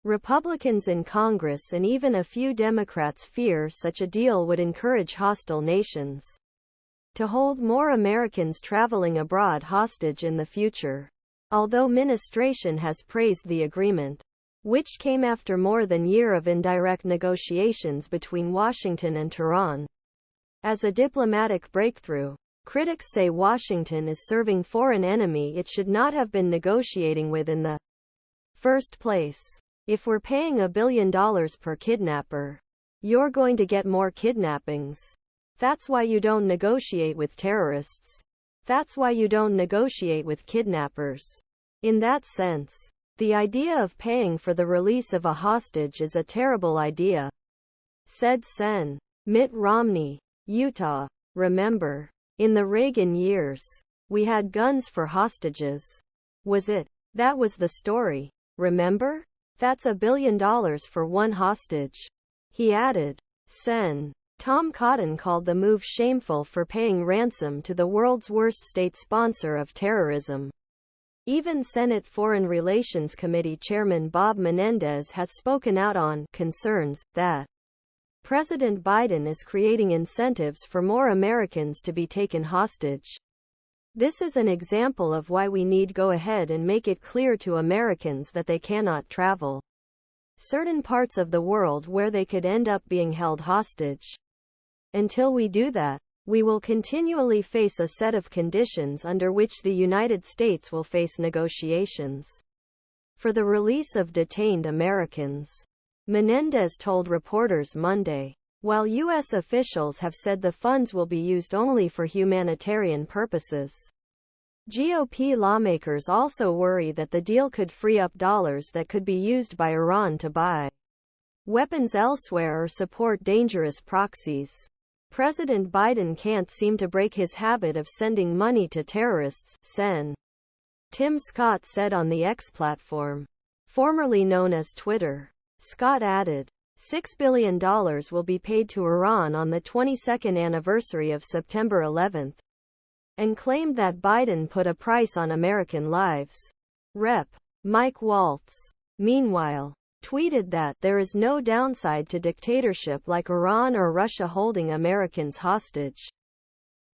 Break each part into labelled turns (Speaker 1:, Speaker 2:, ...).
Speaker 1: Republicans in Congress and even a few Democrats fear such a deal would encourage hostile nations to hold more Americans traveling abroad hostage in the future. Although administration has praised the agreement, which came after more than a year of indirect negotiations between Washington and Tehran, as a diplomatic breakthrough, critics say Washington is serving foreign enemy it should not have been negotiating with in the first place. If we're paying $1 billion per kidnapper, you're going to get more kidnappings. That's why you don't negotiate with terrorists. That's why you don't negotiate with kidnappers. In that sense, the idea of paying for the release of a hostage is a terrible idea, said Sen. Mitt Romney, Utah. Remember, in the Reagan years, we had guns for hostages. Was it? That was the story. Remember? That's $1 billion for one hostage. He added. Sen. Tom Cotton called the move shameful for paying ransom to the world's worst state sponsor of terrorism. Even Senate Foreign Relations Committee Chairman Bob Menendez has spoken out on concerns that President Biden is creating incentives for more Americans to be taken hostage. This is an example of why we need to go ahead and make it clear to Americans that they cannot travel certain parts of the world where they could end up being held hostage. Until we do that, we will continually face a set of conditions under which the United States will face negotiations for the release of detained Americans. Menendez told reporters Monday. While U.S. officials have said the funds will be used only for humanitarian purposes, GOP lawmakers also worry that the deal could free up dollars that could be used by Iran to buy weapons elsewhere or support dangerous proxies. President Biden can't seem to break his habit of sending money to terrorists, Sen. Tim Scott said on the X platform, formerly known as Twitter. Scott added, $6 billion will be paid to Iran on the 22nd anniversary of September 11, and claimed that Biden put a price on American lives. Rep. Mike Waltz, meanwhile, tweeted that there is no downside to dictatorship like Iran or Russia holding Americans hostage.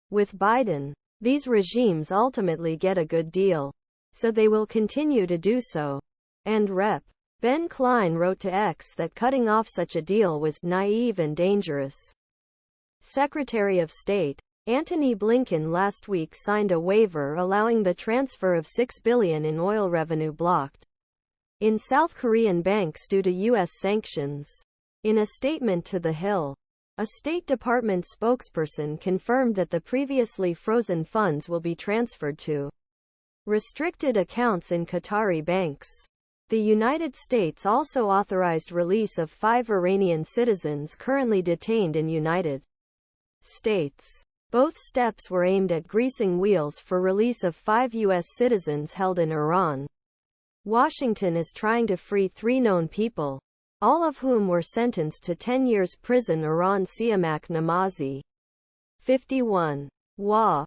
Speaker 1: With Biden, these regimes ultimately get a good deal, so they will continue to do so. And Rep. Ben Klein wrote to X that cutting off such a deal was naive and dangerous. Secretary of State Antony Blinken last week signed a waiver allowing the transfer of $6 billion in oil revenue blocked in South Korean banks due to U.S. sanctions. In a statement to The Hill, a State Department spokesperson confirmed that the previously frozen funds will be transferred to restricted accounts in Qatari banks. The United States also authorized release of 5 Iranian citizens currently detained in United States. Both steps were aimed at greasing wheels for release of 5 U.S. citizens held in Iran. Washington is trying to free 3 known people, all of whom were sentenced to 10 years prison. Iran Siamak Namazi, 51, Wa.